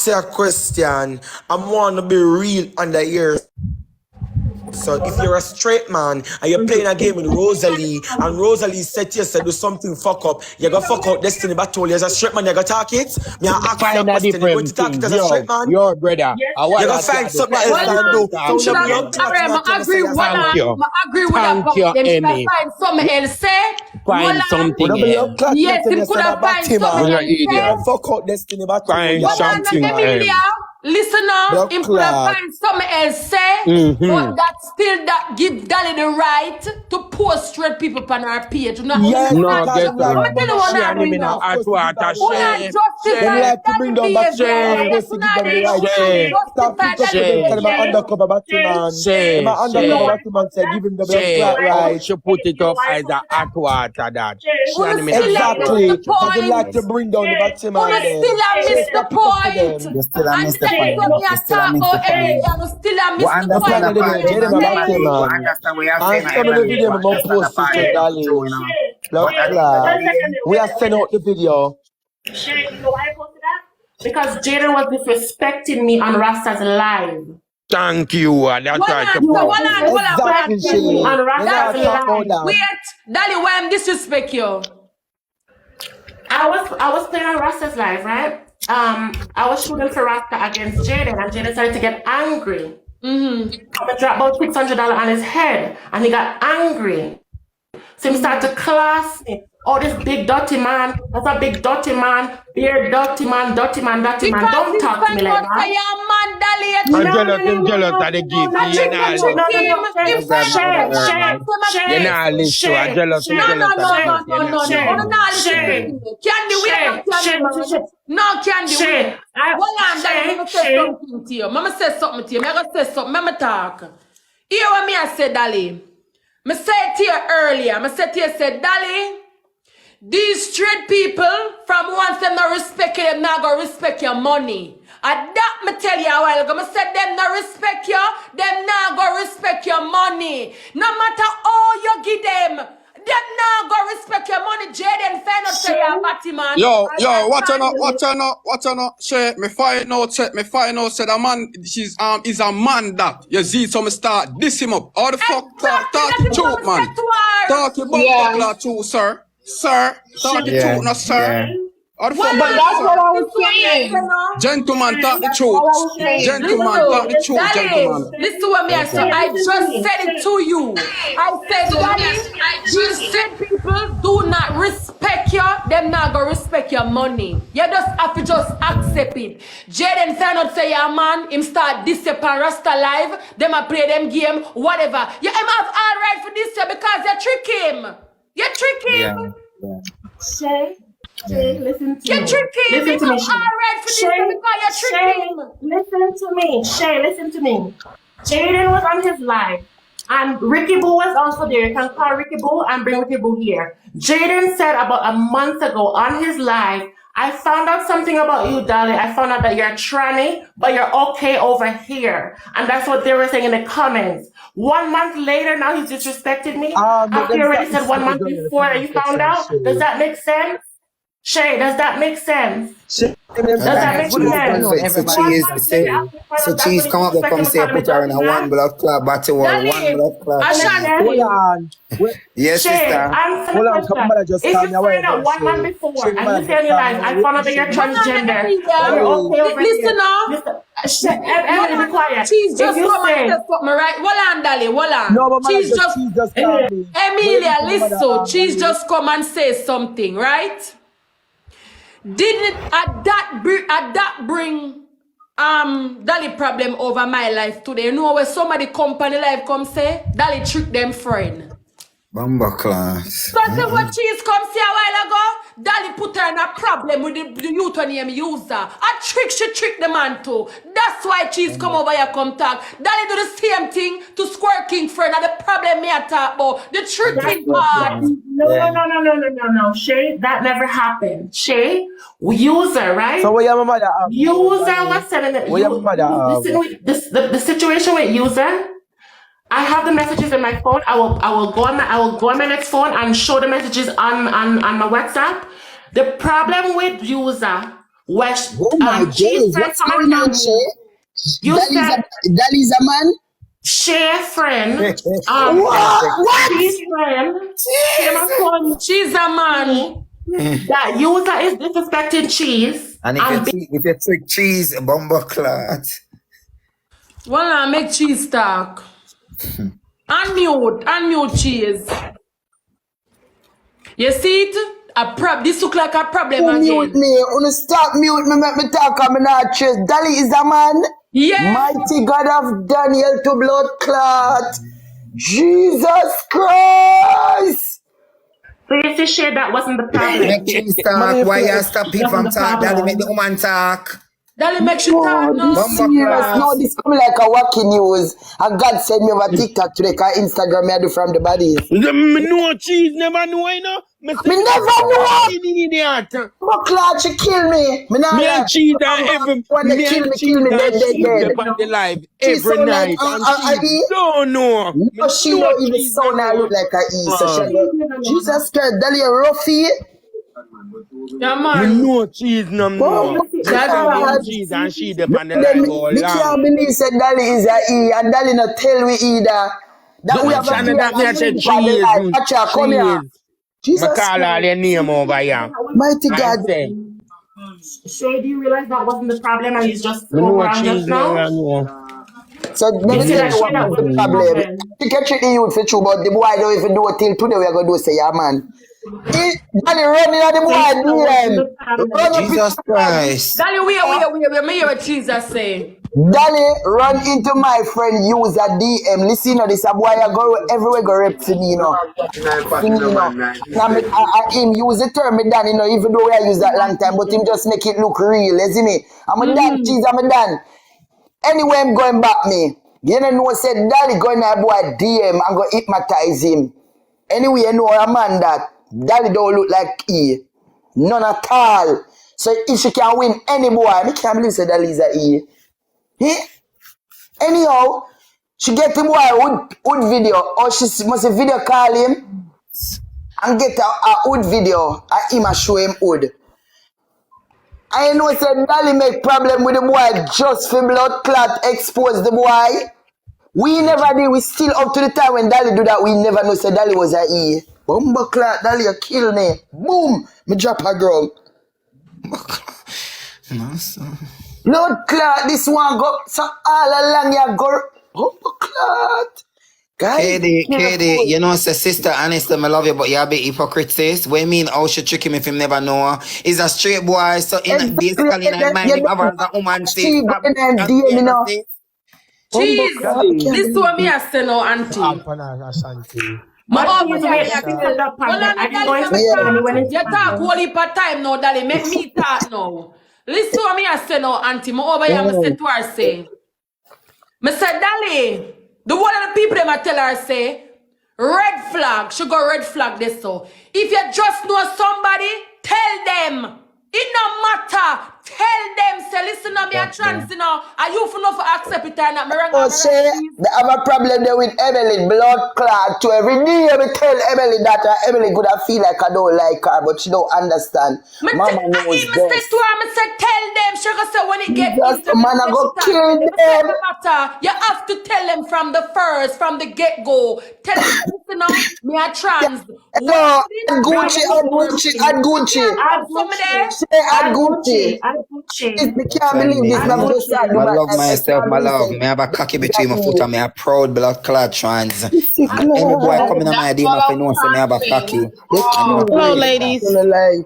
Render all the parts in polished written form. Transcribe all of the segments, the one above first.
a question. I want to be real under here. So if you're a straight man and you're playing a game with Rosalie and Rosalie said to you, said do something fuck up, you go fuck out Destiny Battle as a straight man, you go talk it. Me I ask you a Find a question, you going to different talk thing. it as a straight man? Your brother. You go find something else to do. So Should no I blood clot, you know, tell me say you're Thank you. I agree with that Thank you, about them. Should I Emmy. find something else say? Find something no blood else. clot, you Yes, tell me him say could a have find batty something You're man. an else You say. idiot. go fuck out Destiny Battle. Find You something batty man. Emilia, listen up. Blood Him could have clot. find something else say, but that still that give Dolly the right to post straight people on her page. You know, Yes, No, because get them like I'm her. telling you what She I and him do in a now. hot water. Who not She. them justify like to bring that down Batty behavior? man and You supposed to give not them the right She. Stop justify it up that with them, She. tell them an behavior. undercover Batty man. Them an undercover Batty man said give him the blood She. clot right. She put it up as a hot water that. She and Una him in a still hot a miss Exactly. the water. Because them like to point. bring down the Batty man Una them. still a So miss the stop it up with point. them. You still a And miss the that's point. what me You a still a talk miss the about every day. point. And still a We miss the That's understand why the I point. do What part, it. me Jay a them a man. Batty say? We man. understand what you're saying, And some of the Emily. video We I'm gonna understand the post it part to you're going Dolly. through, you know. Blood But at the end of clot. the day, We are sending out the video. You know why I posted that? Because Jaden was disrespecting me on Rasta's live. Thank you. That's Hold right. on, To You hold was post. on, hold on, hold on. Exactly, disrespecting me Shay. on You Rasta's never talk about live. that. Wait, Dolly, why I'm disrespect you? I was playing on Rasta's live, right? I was shooting for Rasta against Jaden, and Jaden started to get angry. I dropped about $600 on his head, and he got angry. So he started to class me. Oh, this big dirty man. That's a big dirty man. Beard dirty man, dirty man, dirty man. Because Don't he's talk to me fine like out for that. your man, Dolly. You I'm trick jealous. I'm jealous of the gift. not You're trick, not you trick listen. him. Him fine out for your man. You're not listen. I'm jealous. I'm No, jealous no, of the no, gift. no, no, no, no. Hold on, now listen to me. Candy, we are not Candy, man. No, Candy, wait. Hold on, Dolly, let me say something to you. Mama say something to you. I'm going to say something. Mama talk. Hear what me I say, Dolly. I said to you earlier. I said to you, said, Dolly, these straight people, from once them not respect you, them not gonna respect your money. And that me tell you a while ago. I said them not respect you, them not gonna respect your money. No matter how you give them not gonna respect your money. Jaden find out say you're a batty man. Yo, what you know, say, me find out, say the man, is a man that, you see, so me start diss him up. How the fuck talk the truth, man? Talk your buckler too, sir. Sir, talk the truth, no, sir. How the fuck But that's what I was saying. Gentleman, talk the truth. Gentleman, talk the truth, gentleman. Listen to what me I said. I just said it to you. I said, Daddy, these straight people do not respect you. Them not gonna respect your money. You just have to just accept it. Jaden found out say your man, him start this up on Rasta live. Them a play them game, whatever. You him have all right for this year because you trick him. You trick him. Shay, listen to me. You trick him. Listen to me, Him have all right for this year because you trick him. Listen to me. Shay, listen to me. Jaden was on his live. And Ricky Boo was also there. You can call Ricky Boo and bring Ricky Boo here. Jaden said about a month ago on his live, I found out something about you, Dolly. I found out that you're a tranny, but you're okay over here. And that's what they were saying in the comments. 1 month later, now he's disrespected me. After you already said 1 month before that you found out. Does that make sense? Shay, does that make sense? Does that make sense? So cheese come up there, come say, put her in a one blood club, batty one blood club. Hold on. Yes, sister. Hold on, come on, just if tell you me away. find out 1 month before and you say in your life, I found out that you're transgender, Listen now. Emily, be quiet. She's just If you come say, and say something, right? Hold on, Dolly, hold on. No, but She's just call me. Emilia, listen. She's just come and say something, right? Didn't at that bring Dolly problem over my life today? You know where somebody company life come say Dolly trick them friend. Bumba class. So I said what cheese come say a while ago, Dolly put her in a problem with the youth name user. She tricked the man too. That's why cheese come over here come talk. Dolly do the same thing to Square King friend. And the problem me I talk about the tricking part. No. Shay, that never happened. Shay, user, right? So what your mother have? User was telling that What your mother have? the situation with user. I have the messages in my phone. I will go on my next phone and show the messages on my WhatsApp. The problem with user When Oh my Cheese days, friend what's come and going tell on, me, Shay? you said Dolly's a man? Shay friend, What? Cheese friend came and told me She's a man. that user is disrespecting Cheese. And if you trick cheese, bomber clot. Well, I make cheese talk. Unmute cheese. You see it? This look like a problem Who mute again. me? Wanna stop mute me, make me talk, I'm not chase. Dolly is a man. Yes. Mighty God of Daniel to blood clot. Jesus Christ. So you see, Shay, that wasn't the problem. Make cheese talk. Why you stop it from talk? Dolly make the woman talk. Dolly make she talk No, this now. serious. No, this come like a wacky news. And God send me over TikTok today, cause Instagram me I do from the bodies. Me know cheese, never know, you know. Me Me never know. Idiot. But Claude, she kill me. Me not Me and like. cheese and every When they me kill and me, cheese dead. upon the live She every sound like night and she don't know. No, she don't even sound and look like a E. So she go, Jesus Christ, Dolly, a roughy. Yeah, Me man. know cheese no Oh, know. my That's God. Cheese and she upon the Then live all me long. can't believe said Dolly is a E, and Dolly not tell we either. That we have a Channel that me I say deep on the life. cheese. Watch her, come here. Me Jesus call all Christ. your name over here. Mighty I God. say, Shay, do you realize that wasn't the problem and he's just me know overwhelmed cheese just now? no. So let You me see tell that, you Shay, what that was the wasn't the problem. problem. You can treat the youth for true, but the boy don't even do it till today. We are going to do say, yeah, man. Dolly running at the boy, That wasn't DM. the problem. Run up Jesus Christ. Dolly, wait. Me hear what Jesus say. Dolly run into my friend use a DM. Listen, this a boy I go everywhere go rep to me, him use the term me done, even though I use that long time, but him just make it look real, you see me? I'm a done, cheese, I'm a done. Anyway, I'm going back me. You know, said Dolly going to boy DM and go hypnotize him. Anyway, you know a man that Dolly don't look like E. None at all. So if she can win any boy, I can't believe say Dolly is a E. Anyhow, she get the boy wood video, or she must a video call him and get a wood video and him a show him wood. I know said Dolly make problem with the boy just for blood clot expose the boy. We never did, we still up to the time when Dolly do that, we never know said Dolly was a E. Bumbo clot, Dolly you kill me. Boom, me drop her girl. Blood clot, this one go so all along you go. Bumbo clot. KD, you know, say sister, honestly, I love you, but you're a bit hypocrite, sis. What you mean, how she trick him if him never know? He's a straight boy, so basically in her mind, him have a woman, sis. She go in and DM, you know. Cheese. This is what me I say now, auntie. But please wait, I think that part, I didn't go into it when it's You talk whole heap of time now, Dolly. Make me talk now. Listen to what me I say now, auntie. Me over here, me say to her, say. Me say, Dolly, the one of the people them I tell her, say, red flag, she go red flag this so. If you just know somebody, tell them. It no matter. Tell them, say, listen to me, a trans, you know. Are you for no for accept it or not? Me rang Oh, her, say, they have a problem there with Emily, blood clot. To every day, we tell Emily that Emily could have feel like I don't like her, but she don't understand. Mama knows I even say best. to her, I said, tell them. She go say when it get Just into man, I go kill them. no matter. You have to tell them from the first, from the get go. Tell them, listen now, me a trans. No, add Gucci, add Gucci. Add Some of them. Say add Gucci. Add Gucci. Me can't believe this. I'm just sad. I love myself, my love. Me have a cocky between my foot and me a proud blood clot trans. And any boy coming on my DM if you know say me have a cocky. Hello, ladies.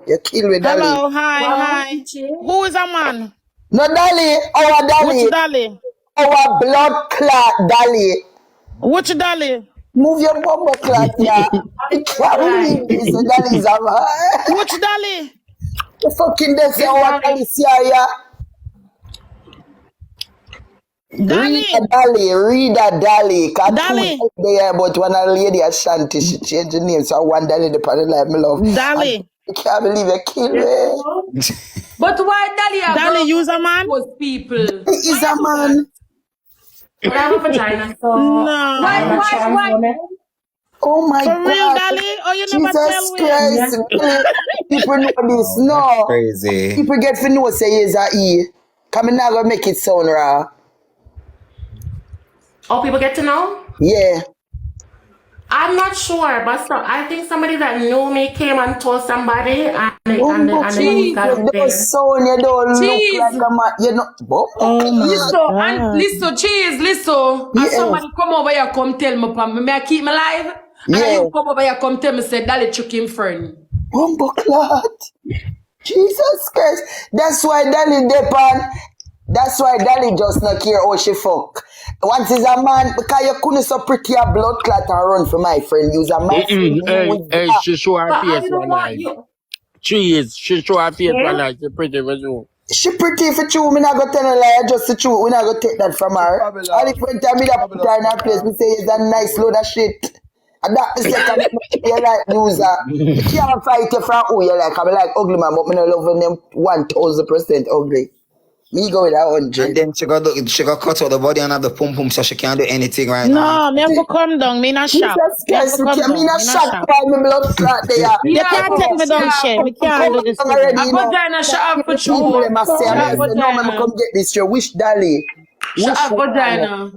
You kill me, Dolly. Hello, hi. Who is a man? No, Dolly, our Dolly, Which Dolly? our blood clot Dolly. Which Dolly? Move your bumbo clot, yeah. I can't believe this. Dolly's a man. Which Dolly? You fucking death, our Dolly, yeah. Dolly. Read a Dolly. Dolly. There, but when a lady Ashanti, she changed the name, so one Dolly the part of life, my love. Dolly. I can't believe you kill me. But why Dolly? Dolly, use a man? Was people. He is a man. But I have a vagina, so No. I'm a trans woman. Oh my For real, God. Dolly? Oh, you never Jesus tell me. Christ. Really? People know this. No. Crazy. People get to know say is a E. Come in now go make it sound raw. Oh, people get to know? Yeah. I'm not sure, but I think somebody that knew me came and told somebody, and Bumbo the news you got out don't there. sound, you don't look like Cheese. a man. You know, Bumbo Oh my Listen, cheese, listen. And Yes. somebody come over here, come tell me, Pam, may I keep my life? And Yeah. you come over here, come tell me, say, Dolly took him friend. Bumbo clot. Jesus Christ. That's why Dolly depend. That's why Dolly just not care how she fuck. Once is a man, because you couldn't so pretty a blood clot and run for my friend. Use a my friend. Hey, she show her But face you know one what? night. She show her face Yeah. one night. She pretty for you. She pretty for true. Me not go tell her lie. Just the truth. We not go take that from her. All the friend time me that put her in her place. Me say it's a nice load of shit. And that is like you like user. You can't fight you from who you like. I'm like ugly man, but me not loving them 1000% ugly. Me go with that 100. And then she got cut out the body and have the pum pum, so she can't do anything right now. No, me have to come down. Me not shop. Jesus Me have Christ, to you come can't down. me not Me shock not shop. by me blood clot there. You can't take me down, Shay. Me can't do this. Already, I you go know. down and shut up for People you. them a say, Shut I up, say, no, me vagina. come get this. You wish Dolly. Shut up, one. vagina.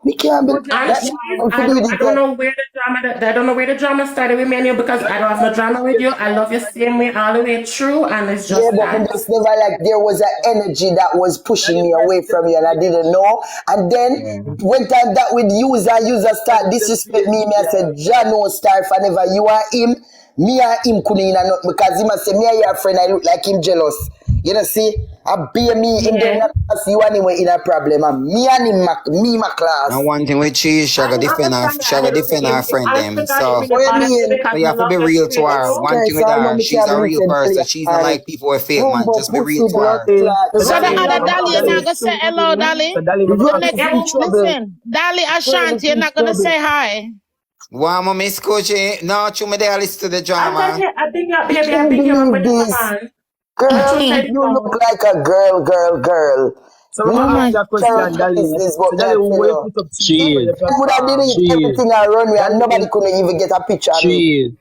We can't be Vagina. that. I don't know where the drama. I don't know where the drama started with me and you because I don't have no drama with you. I love you same way all the way through, and it's just Yeah, but me that. just never like there was an energy that was pushing me away from you, and I didn't know. And then when time that with user start disrespect me, I said, Jah no star if I never you are him. Me and him couldn't not because he must say me and your friend I look like him jealous. You know see, I be me him Yeah. them not see you anyway in a problem. And me and him my class. And one thing with Cheese, she got defend her friend them. So What you mean? you have to be real to her. One thing with her, she's a real person. She's not like people with fake man. Just be real to her. So the other Dolly, you're not gonna say hello, Dolly. The next listen, Dolly Ashanti, you're not gonna say hi. One more Miss Coachy. No, you me there listen to the drama. I think you're up with this man. Girl, you look like a girl. So Oh I'm my asking a question, Dolly. Business, but So Dolly, where you put up Cheese. I would have did everything I run with, and nobody could even get a picture of me. Cheese.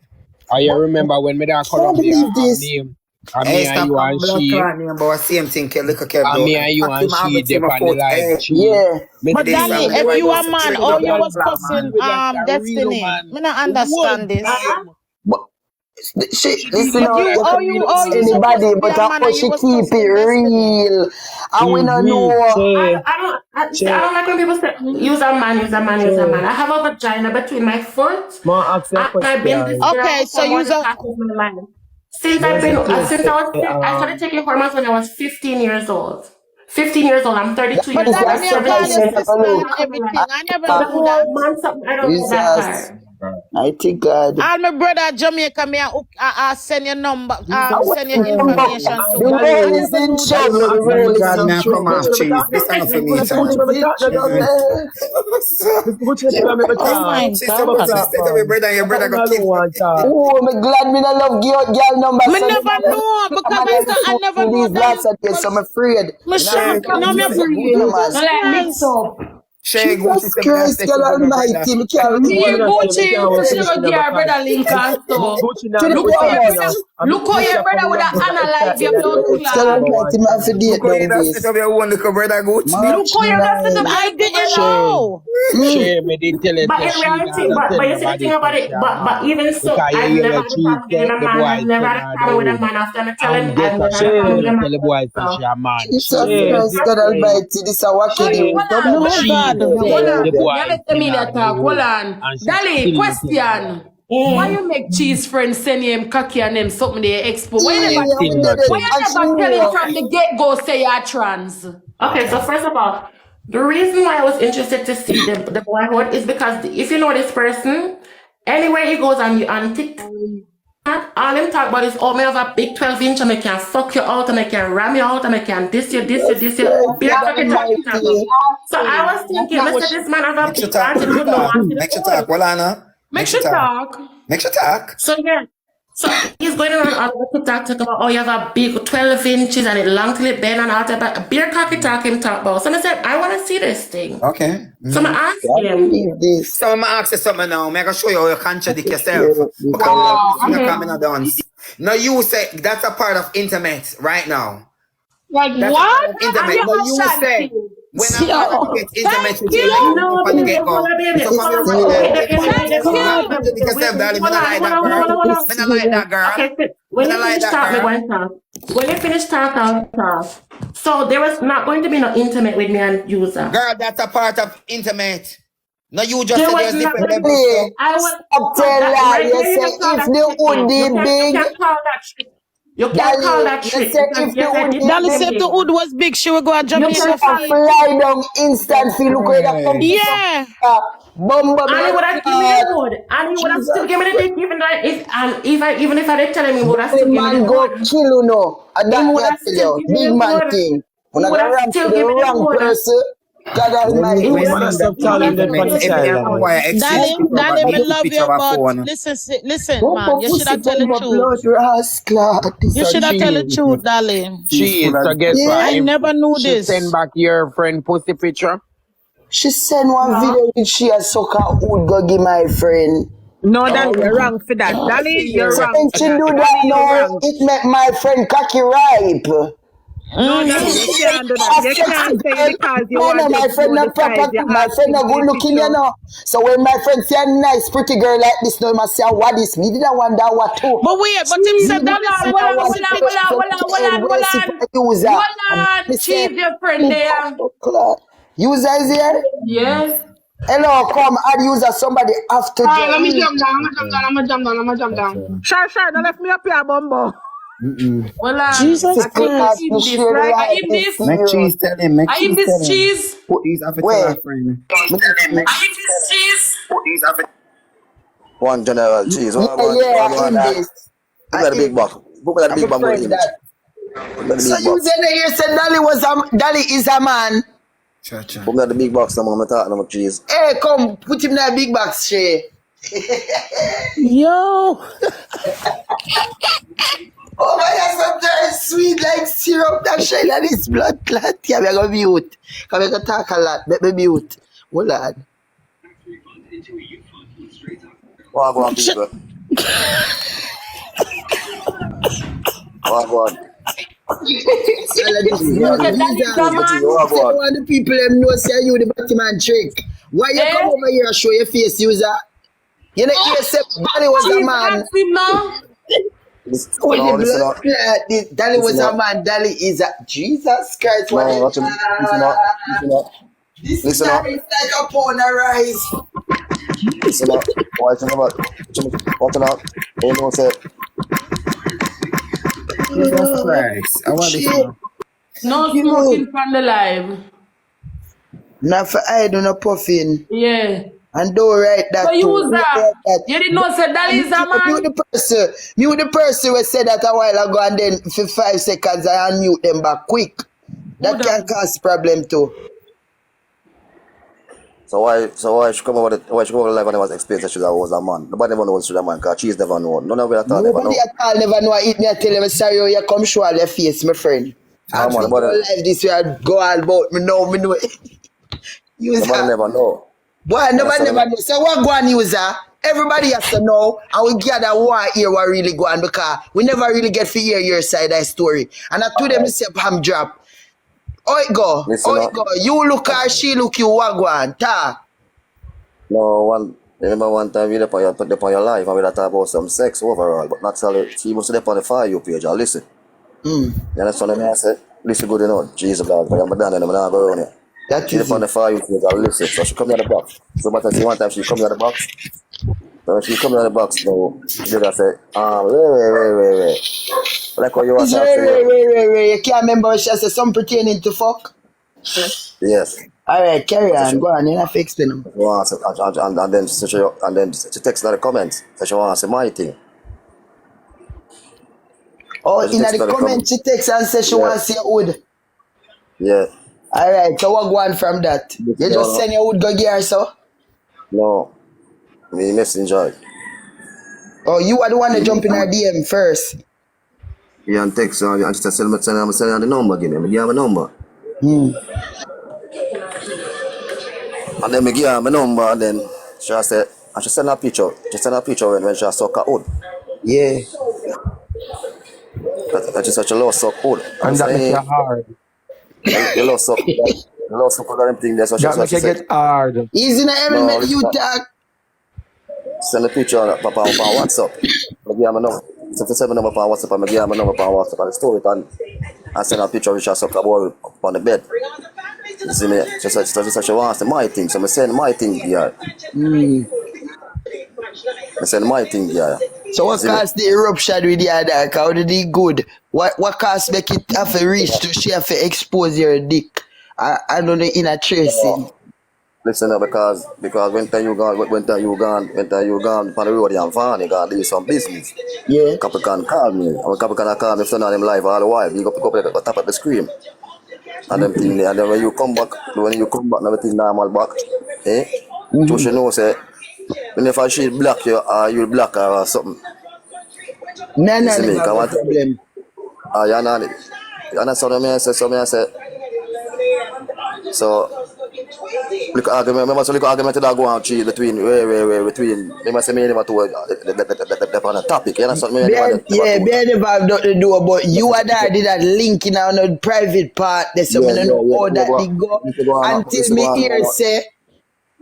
I remember when me there call up the name. And Hey, me stop and you and she. but same thing, look at And me and you and she depend on the live. Yeah. But Dolly, if you a man, oh you was cussing Destiny. Me not understand this. But she listen But you, out, anybody, but how she keep it real. And we don't know. I don't like when people say use a man. I have a vagina between my foot. I've been this girl Okay, so for more use than a half of my life. Since I started taking hormones when I was 15 years old. 15 years old. I'm 32 But years old. Dolly, me a call your sister and everything. I never The do whole that. month, I don't know that part. I think God. All my brother Jamaica, me send your number, send your The information to. world is in trouble. The world is in trouble. This ain't for me, Oh my God. Your brother got killed. Oh, I'm glad me not love girl number. Me never know because I never know these last that. days, so I'm afraid. Me shocked. No, me I like mix up. Jesus Christ, God Almighty, me can't Me believe and Gucci, Gucci give your brother link and stuff. Look how your brother would have analyzed your blood God clot. Almighty, man, for date down this. Look how you got to the I didn't know. She me did tell it. But in reality, but you see the thing about it, but even so, Because I've you never hear had a she problem with a said the man. boy I've never had a problem with a man after I tell him I've never had a problem with a tell the boy man. that she a man. Jesus Christ, God Almighty, this is a wacky day. No, God. Hold on, The boy you tell me that talk. Hold on. and she Dolly, still question. Why you make cheese friends send him cocky and them something they expo? Why you never tell him from the get-go say you're trans? Okay, so first of all, the reason why I was interested to see the boyhood is because if you know this person, anywhere he goes on TikTok, all him talk about is, oh, me have a big 12-inch and I can fuck you out and I can ram you out and I can this you. So I was thinking, Mr. This man have a big attitude, no one to Make sure talk. Well, Anna. Make sure talk. Make sure talk. So yeah. So he's going around all over TikTok talking about, oh, you have a big 12 inches and it long till it bend and all that. But a beer cocky talk him talk about. So I said, I want to see this thing. Okay. So I asked I him. believe this. So I'm gonna ask you something now. I'm gonna show you how you contradict yourself. Coming on dance. No, you say that's a part of intimate right now. Like That's what? intimate. No, you say when I'm gonna get intimate with you, No, from the baby, get hold go. on, baby. So Hold from on, your wait, contradict yourself, darling. Me not like that girl. Me not like that girl. Okay, when you finish talking, me going talk. When you finish talking, talk. So there was not going to be no intimate with me and user. Girl, that's a part of intimate. No, you just There said was there's not different going to levels. be. I was Stop telling lie. You there, say call if that the wood tricking. be big, You can't call that trick. You can't call that you trick. say if the wood be Dolly said if big, the wood was big, she would go and jump You in can your call feet. fly down instantly. Look where that come Yeah. Bumba and he would have given me the wood, and he would have still given me the dick, even though even if I didn't tell him, he would have the still given me man the go wood. kill you now. And He that would I have tell still you, given me big the man wood. thing. He When I would go have ramp to still the given me the wrong wood. person, God almighty. When Man, man that stop calling them intimate, on the everything sideline. require exchange Dolly, picture of a Dolly, me dick, love picture you, of a but phone. listen, man. Bumba You should pussy, have tell the bumba truth. blood, rascal. This You a should have tell the cheese. truth, Dolly. She's So guess what? Yeah. I never knew She this. send back your friend pussy picture. She sent one video with she a sucker would go give my friend. No, Dolly, you're wrong for that. Dolly, you're So wrong when for she that. do that Dolly, you're now, wrong. it make my friend cocky ripe. No, Dolly, you can't do that. A You sexy can't say girl. because you No, want to my friend know the not proper. size, you My ask friend him not for good the looking, you picture. know. So when my friend see a nice pretty girl like this, now must say, what is me? Did I wonder what too? But wait, but him said Me Dolly did send I a want pussy to picture. user. Hold And on. me say, Cheese your friend there. user is here? Yes. Hello, come add user. Somebody after Alright, let me join. jump down. I'm gonna jump down. Sure, don't left me up here, Bumbo. Hold on. Jesus I think Sister, Christ. him me this, share the right? I light him with this. Make you. cheese tell him, make I him cheese tell this him. cheese. He's off to tell Where? our friend. I him this cheese. One general cheese. Yeah, in this. Look at the big box. Look at the I'm big a bag with the friend image. that. Look at the So big you box. then here said Dolly is a man. Cha-cha. Look at the big box. I'm talking about cheese. Hey, come put him in that big box, Shay. Yo. Oh my God, sometimes sweet like syrup that Shay that is blood clot. Yeah, we're gonna mute. Cause we're gonna talk a lot. Let me mute. Hold on. Oh, go on, people. Oh, go on. All of this Cheese. You blood. said that is a Cheese. man. Oh, Say go on. one of the people them know say you the Batman trick. Why you come Eh? over here and show your face, user? You know, you said Dolly was a Cheese man. ask him now. With the Listen blood up. clot, Dolly was Listen a up. man. Dolly is a Jesus Christ. What No, is watch him. Listen up. Listen up. this? Listen up. Is like a pound of rice. Listen up. Watch him up. Watch him up. Ain't no say. Jesus Christ. I want this Shit. now. No You smoking from the live. not for I do not puffing. Yeah. And don't write that So too. you Don't write that. that. You didn't know said that is a Mute man. the person. Mute the person who said that a while ago and then for 5 seconds I unmute them back quick. That Who can that? cause problem too. So why she come over the live and I was explaining that she was a man. Nobody never knows she's a man because cheese never know. None of it at all never know. Nobody at all never know. Eat me, I tell them, sorry, you come show all your face, my friend. Ah, man, After nobody, your life this way, I go all about me know, me know. User. nobody never know. Boy, nobody Understand never me? know. So what go on, user? Everybody has to know, and we gather what hear what really go on because we never really get to hear your side of the story. And I told them to say, I'm drop. How it go? Listen How up. it go? You look her, she look you, what go on? Ta. No, remember one time you put upon your life and we talk about some sex overall, but not solid. She must have on the For You page and listen. You understand what I said? Listen good enough. Jesus, God, but I'm done and I'm not going around here. That She is on the it. For You page and listen. So she come out of the box. So but see one time she come out of the box. So when she come out of the box, no, she did I say, wait. Like how you were Is saying, Ray. You can't remember what she said, some pertaining to fuck? yes. Alright, carry So on. Go on, you have to explain them. she wants and then she texts in the comments. So she wants to say my thing. Oh, So she in texts the in the comment comments. she takes and says she Yeah. wants to see your wood. Yeah. Alright, so what go on from that? You just send your wood go gear, so? No. Me messenger. Oh, you are the one that jump in her DM first. Yeah, and text her, and she said, send her the number again. I give her my number. And then I give her my number, and then she said, and she send her picture. She send her picture when she suck her out. Yeah. And she said, she love suck out. And that make you hard. You love suck. You love suck out and thing there. So That make you get hard. Easy na every No, minute you talk. send a picture on WhatsApp. I give her my number. So if you send me number on WhatsApp, I give her my number on WhatsApp and store it and send a picture of she suck her ball on the bed. You see me? She said she wants my thing, so I send my thing here. I send my thing here. So what caused the eruption with the other? How did it good? What caused make it have to reach to she have to expose your dick? I don't know in a tracing. Listen up, because when you gone on the road and van, you gotta do some business. Yeah. Couple can call me. And couple can call me if them live all the while. You go pick up the top of the screen. And them thing there. And then when you come back, everything normal back. So she know say whenever she block you or you block her or something. Man, You I see me? never have a problem. You know, you understand what I say? So look argument. Remember, so look argument that go on between. Remember, say me never to on the topic. You understand me? Yeah, they never have nothing to do, but you and I did that link in on the private part. There, so me don't know how that they go. Until me here say,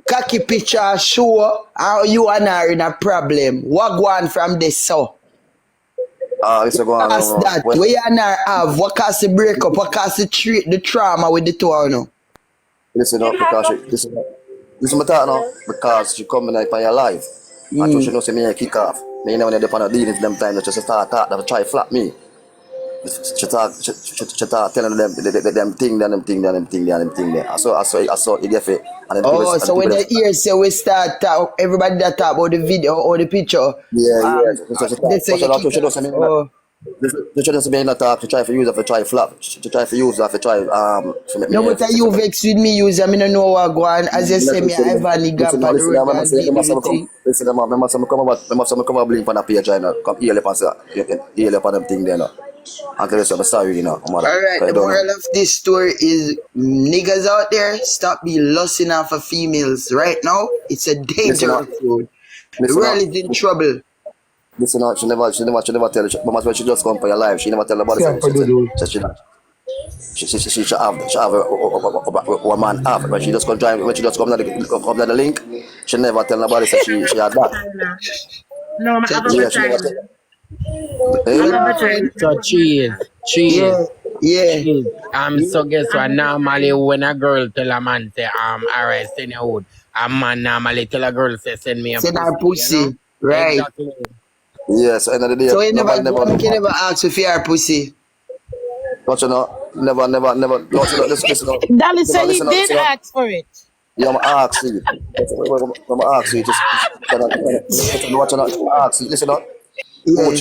cocky picture show how you and I are in a problem. What go on from this so? This go on. What's that? Where you and I have? What cause the breakup? What cause the trauma with the two of you? Listen up, because this is my thought now, because she coming up on your life. And so she knows me kick off. Me never depend on dealings them time that she start talk, that try flap me. She talk telling them thing there. I saw it get it. Oh, so when the ear say we start talk, everybody that talk about the video or the picture. Yeah. They say you kick off. Oh. They shouldn't be not talk. She try to use it for try flap. She try to use it for try No, but you vex with me use I don't know what go on. As you say me I have a gap on the road and listen, remember some come over blink on a page right now. Come here up on them thing there now. Uncle I'm sorry, you know. Alright, the moral of this story is niggas out there, stop being lusting after females. Right now, it's a dangerous road. The world is in trouble. Listen out, she never tell you. Mama, when she just come for your life, she never tell nobody. She have a man have. When she just come to the link, she never tell nobody say she had that. No, my So cheese. Yeah. So guess what? Normally when a girl tell a man say alright, send your hood. A man normally tell a girl say send me a pussy. Send her pussy. You know? Right. Exactly. Yes, end of the day. So you never ask if you are pussy. Don't you know? Never. Listen. Dolly said he did ask for it. Yeah, I'm ask you. I'm ask you. Just watch you ask you. Listen up. Wait,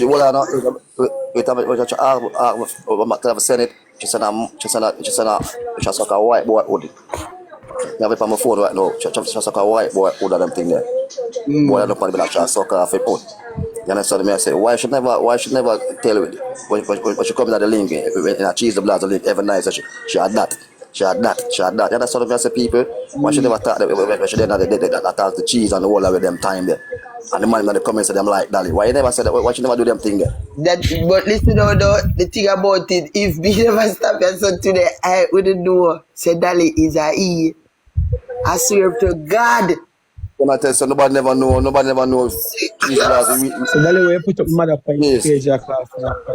I'm send it. She said she suck a white boy hood. I have it on my phone right now. She suck a white boy hood and them thing there. Boy, I don't want to be like she suck off a hood. You understand me? I say, why should never tell you when she come in the link, in a cheese the blast the link every night, so she had that. You understand me? I say, people, why should never talk when she didn't attack the cheese and the whole of them time there. And the man in the comments say them like Dolly. Why you never say that? Why she never do them thing there? But listen though, the thing about it, if me never stop your son today, I wouldn't know. Say Dolly is a E. I swear to God. When I tell you, so nobody never knows. So Dolly, where you put up mother for your page class,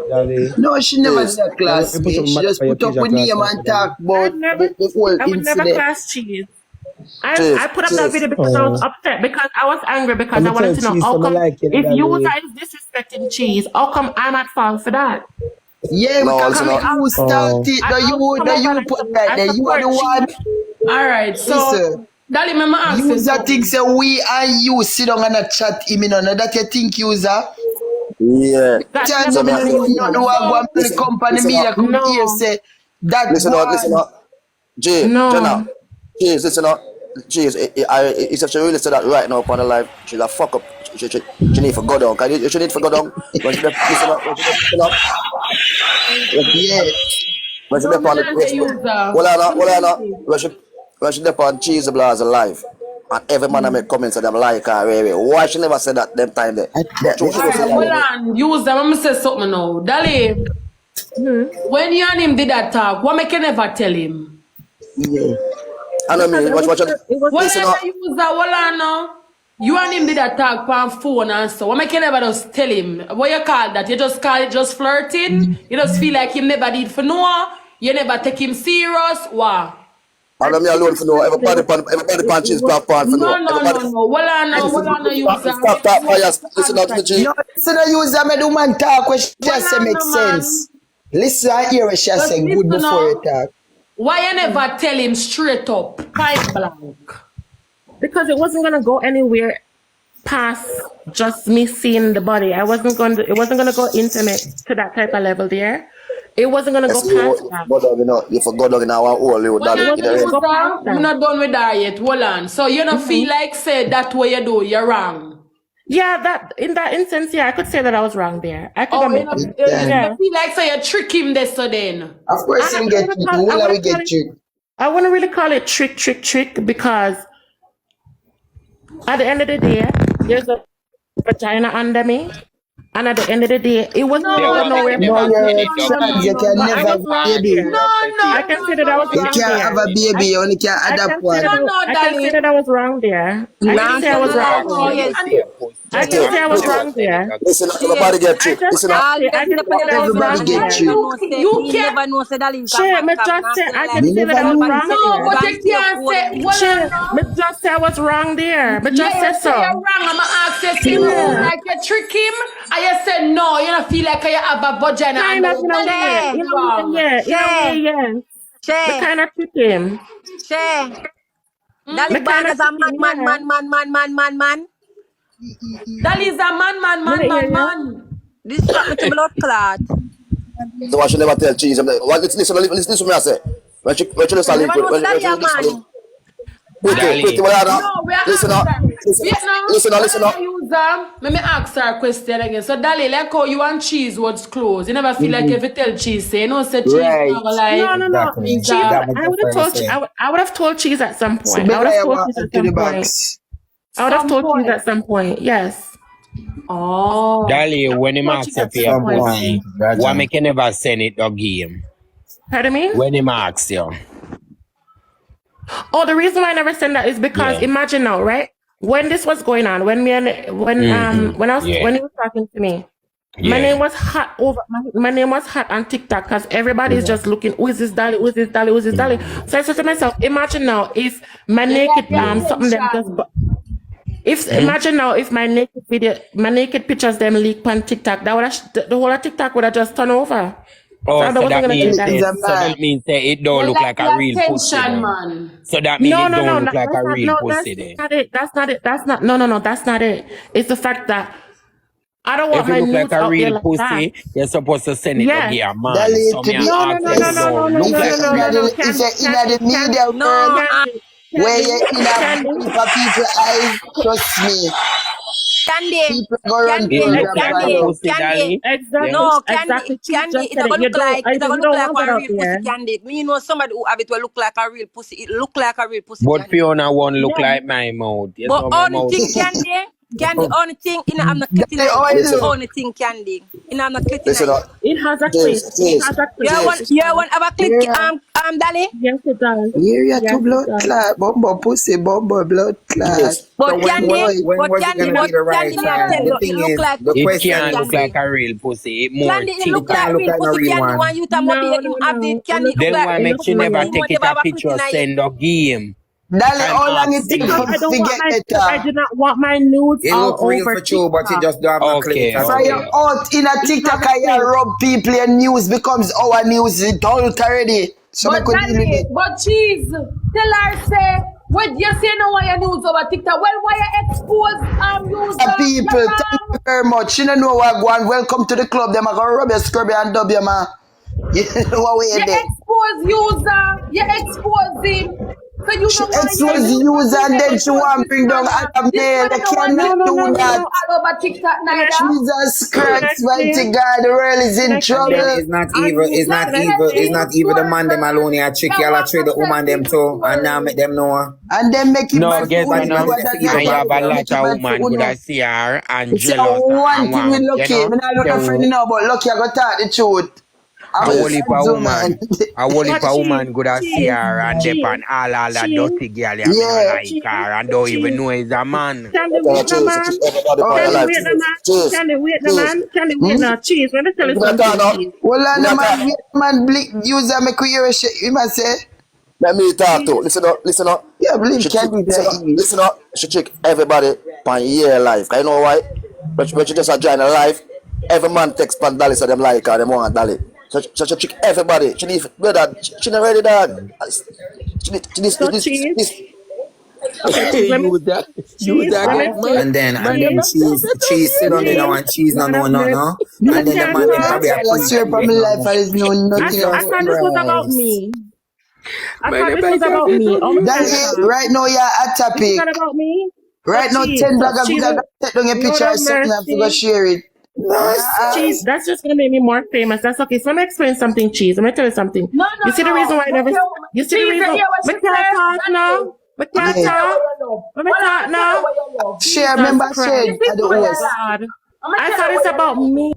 Dolly? No, she never did that class. She just put up with name and talk about the whole incident. I would never class cheese. I put up that video because I was upset, because I was angry, because I wanted to know how come if you guys disrespecting cheese, how come I'm at fault for that? Yeah, because you started. You put that there. You are the one. Alright, so Dolly, remember ask you. User thinks say we and you sit down and a chat him in that you think user. Yeah. Chance me not know what go to the company media come here say that. Listen up. Jay, Jenna. Jeez, listen up. Jeez, if she really said that right now upon her life, she's a fuck up. She need to go down. She need to go down. When she listen up. Yeah. When she No, me on not say user. when she on Cheese Blast live. And every man I make comments and them like her. Why she never said that them time there? But true, she don't say Hold that. on, user. I'm gonna say something now. Dolly, when you and him did that talk, what make you never tell him? Yeah. I know me. Watch. Hold Listen on, up. user. Hold on now. You and him did that talk on phone and so. What make you never just tell him? What you call that? You just call it just flirting? You just feel like him never did for no? You never take him serious? Wow. I know me alone for know. Everybody pan Cheese platform for know. No. Hold on, user. Stop, bias. Listen up to the G. No, listen to use me do man talk when she just say make sense. Listen and hear what she say good before you talk. Why you never tell him straight up, point blank? Because it wasn't gonna go anywhere past just me seeing the body. It wasn't gonna go intimate to that type of level there. It wasn't gonna go past that. You forgot in our whole little Well, Dolly. I'm not done with that yet. Hold on. So you don't feel like say that way you do, you're wrong. Yeah, that in that instance, yeah, I could say that I was wrong there. I could you feel like say you trick him this so then. Of course him get tricked. Who we get tricked? I wouldn't really call it trick because at the end of the day, there's a vagina under me. And at the end of the day, it wasn't going nowhere. No, you can never have a baby. I can say that I was wrong there. You can't have a baby, you only can adapt one. I can say that I was wrong there. I can say I was wrong there. I can say I was wrong there. Listen, nobody get tricked. Listen up. Everybody get tricked. You can't never know say Dolly. Shit, me just say I can say that I was wrong there. No, but you can't say me just say I was wrong there. But just say so. You're wrong. I'm gonna ask you like you trick him. And you said no, you don't feel like you have a vagina. Kind of, yeah. Me kind of trick him. Dolly Bang is a man. Dolly is a man. This is what me blood clot. So why should never tell Cheese? Listen to me I say. When she just man. Listen up. Let me ask her a question again. So, Dolly, like how you and Cheese was close. You never feel like if you tell Cheese, say, no, say Cheese, like... No. Cheese, I would have told Cheese at some point. I would have told Cheese at some point. Yes. Oh. Dolly, when he asks you for your pussy, why make you never send it or give him? Pardon me? When he asks you. Oh, the reason why I never sent that is because imagine now, right? When this was going on, when he was talking to me, my name was hot on TikTok because everybody's just looking, who is this Dolly? So I said to myself, imagine now if my naked something them just imagine now if my naked pictures them leak on TikTok, that would the whole of TikTok would have just turned over. Oh, so that means that it don't look like a real pussy. Man. So that means it don't look like a real pussy then. That's not it. That's not it. It's the fact that I don't want my nudes nudes like a out real there pussy, like you're supposed to send it to a man. No. Where you're in a group of people's eyes, trust me. Candy. Candy. Exactly. No, Candy. It don't look like a real pussy, Candy. Me, you know somebody who have it will look like a real pussy. It look like a real pussy. But Fiona won't look like my mouth. But only thing, Candy, only thing, I'm not getting the only thing, Candy. I'm not getting it has a clip. You want have a clip, Dolly? Yes, it does. Here you two blood clot, bumbo pussy, bumbo blood clot. But Candy, The thing is, it can't look like a real pussy. It more Candy, it look like a real pussy. Candy, when you tell me Candy, then why make you never take it a picture, send or give him? Dolly, how long it take I do not want my nudes it all look real over for you, but it just don't have a clip. Fire out in a TikTok and you rub people and news becomes our news. It's already. So but Cheese, tell her say, what you say now why you news over TikTok? Well, why you expose users? People, thank you very much. You don't know what going. Welcome to the club. Them are gonna rub your scrubby and dub you, man. You know what we you expose user, you expose him. So said you She don't want expose the you user and then she want to bring down other male. You cannot do that. all over TikTok neither. Jesus Christ, mighty God, the world is in And then trouble. it's not even the man them alone here trick y'all a trade the woman them too and now make them know. And then make it No, bad for guess what Uni. now? Do what that I have a make lot it of bad for woman good Uni. I see her and It's a jealous one and thing with want, Lucky. you know? I'm not a friend now, but Lucky I got talk the truth. A I'm a whole heap of friend man. woman. A whole heap of woman good I see her and dip on all that dirty girl yeah, me no Yeah. like her and don't even know he's a man. Can they wait the man? Can they wait the man? Can they wait the man? Can they wait now? Cheese, let me tell you something, cheese. Well, and the man blink user make we hear a shit. You must say, Let me talk to. Listen up. yeah, believe She can trick, be that easy. listen up. She trick everybody pan year life. I know why. But she just a join a life. Every man text pan Dolly so them like her, them want Dolly. So she trick everybody. She leave brother. She not ready dog. So cheese. This. Okay, cheese, let me Use that let me good man. And then cheese, cheese sit on you know and cheese no Lord know of no mercy. no. No, And then the man them probably a I swear from my life, I just know nothing I about thought this was about Christ. me. I Man, thought the this was best about of it me. from Oh you. my that. God. Right now, you're at This is topic. not about me. Right now, Cheese. 10 So blogger, we cheese, got to take down your Lord picture or of something. I have to go mercy. share it. Cheese, that's just gonna make me more famous. That's okay. So let me explain something, cheese. Let me tell you something. No, You see the reason why I never. You see the Cheese, reason. you hear what We she can't said? talk now. We can't Yeah. talk. Let me talk now. Share, Jesus remember, share Christ. at the Oh host. God. I thought it's about me.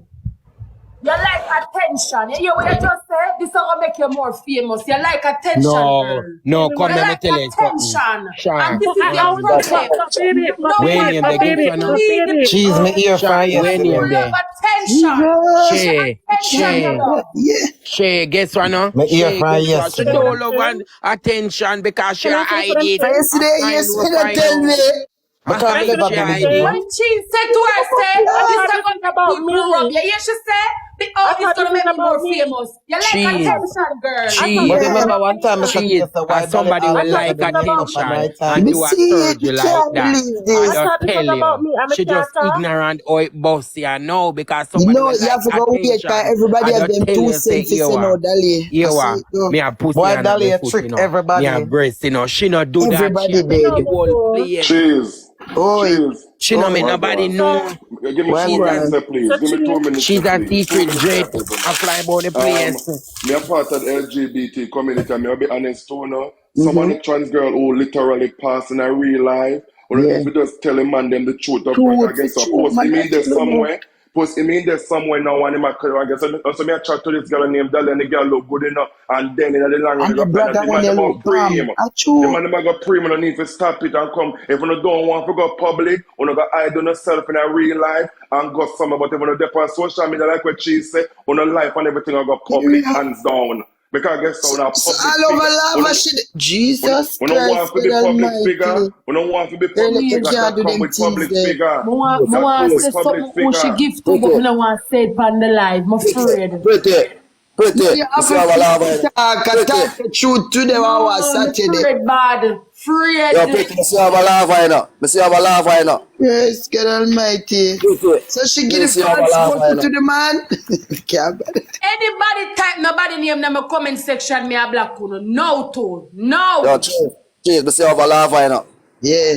You like attention. You hear what you just said? This is gonna make you more famous. You like attention, girl. No, You come let me like tell you something. attention. And Sure. this But is I your always, problem. You know When what? name the You gift one now? need Cheese, me ear Sure, fire when name full of there? attention. Jesus. Attention, you love. Yeah. She guess what now? Me ear She fire guess what? She yesterday. don't love and attention because she Can I finish what hide I'm it. saying? Yesterday, I yes, know me not find tell me. out. I Can I hide, finish she what I'm hide it. saying? When she said to her, say, I this is thought this was gonna make about people rub me. you. Yeah, she said, I it's thought this gonna was make me about more me. famous. You like Cheese. attention, girl. I thought Cheese. this Yeah. was remember about one time I me. said to Cheese. you, so why As Dolly somebody will I always thought have like this the was about makeup at me. attention night time? and Me do a see it. surgery Me like can't that. believe I I this. just thought this was tell about you. me. I'm a She just cancer. ignorant or it boss you know because You somebody know, will you like have to go wait because attention. everybody I have just them tell 2 you say cents to say no, Dali. I you say are. it no. Me a pussy Boy, and a Dolly, me you foot, trick you know. Me a everybody. breast, you know. She not do that. She Everybody a take dead. No, the whole before. place. Cheese. Oi. Cheese. She not make Oi. nobody Wagwan. So, know. Give me Well, two She's go a minutes on. there, please. so Give me 2 cheese. minutes there, she's a please. 2 secret minutes there, jet. people. I fly about the place. Me a part of the LGBT community, and me a be honest too now. Some of Mm-hmm. the trans girl who literally pass in a real life, we don't Yeah. need to just tell a man them the truth up front. I Truth, guess so. truth, Post man. him I in there tell you. somewhere. Post him in there somewhere now, and him a I guess so. Me a chat to this girl named Dolly, and the girl look good enough, and then in the long run, And they the go find out brother the when man you them look a calm. cream. I The true. man them a go pre, no need to stop it and come. If you don't want to go public, you don't go hide on yourself in a real life and go somewhere. But if you don't on social media like what she said, on a life and everything will go public, Yeah. hands down. Because I guess so, a So public all over figure. lava shit. Jesus We don't Christ, want to be God public figure. Almighty. We don't want to be Girl, public you figure. can't That do come them with things public there. figure. I That come want to with say public something who she figure. give to, but I don't want to say it on the live. I'm afraid. Pretty. No, you You have see to how I love her? talk Pretty. the truth today No, or I'm Saturday. afraid bad. Yo, Afraid. pretty. You see how I love her now? You see how I love her now? Yes, God Almighty. Pretty. So she give You the see how I false love her photo now? to the man. Can't Anybody type nobody name in my comment section, me a black uno. No to. No. Yo, cheese. Cheese. You see how I love her now? Yeah.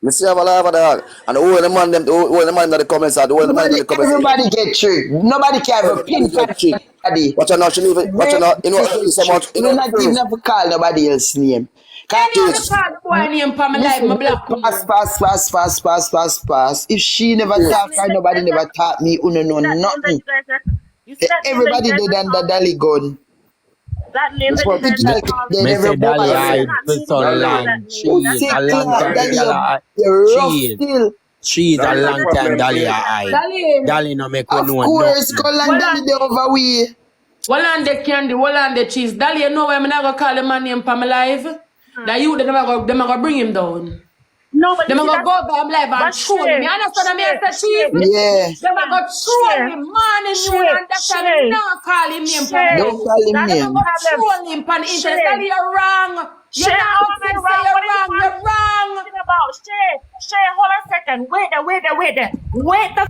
Me see how I love her dog. And all the man them, all the man in the comments, all the man in the comments. Everybody get tricked. Nobody can have a Everybody pinpoint get cheap. anybody. Watch out now, she leave it. Watch out now. You know what Everybody I get so much? tricked. You We know not what even proof? have to call nobody else's name. Any other Cheese. call the boy name for my life, my Listen, black pass, uno. pass, pass, pass, pass, pass, pass. If she never Cheese. talk, or nobody never taught me, uno know That name that nothing. you guys are, you see that name that you Everybody guys did are under calling? Dolly gun. That name This that you what guys Pretty are girl calling? dead, Me every say boy Dolly That is dead. hide not for me so that Dolly. call that long. name. Who That She's is a sick not long me. class, time the Dolly, girl you're rough cheese. still. She's a That's the long time problem, Dolly see? hide. Dali, Dolly no make we Of know course, nothing. Call and well Dolly on they over we. the candy, well on the cheese. Dali, you know why I'm not gonna call the man name for my life? That you them are gonna bring him down. No, but you Them are see gonna that. go by him live and But troll him. You understand what I say, cheese? Yeah. Them are gonna troll him, morning, noon, and that time him not call him name for my Shay, Don't life. call him that's Them the are name. gonna problem. troll him on the internet. Shay, Dali, you're wrong. Shay, You're not how out am I here say wrong? What you're do you wrong. want? You're wrong. Talking about Shay, hold on a second. Wait there. Wait the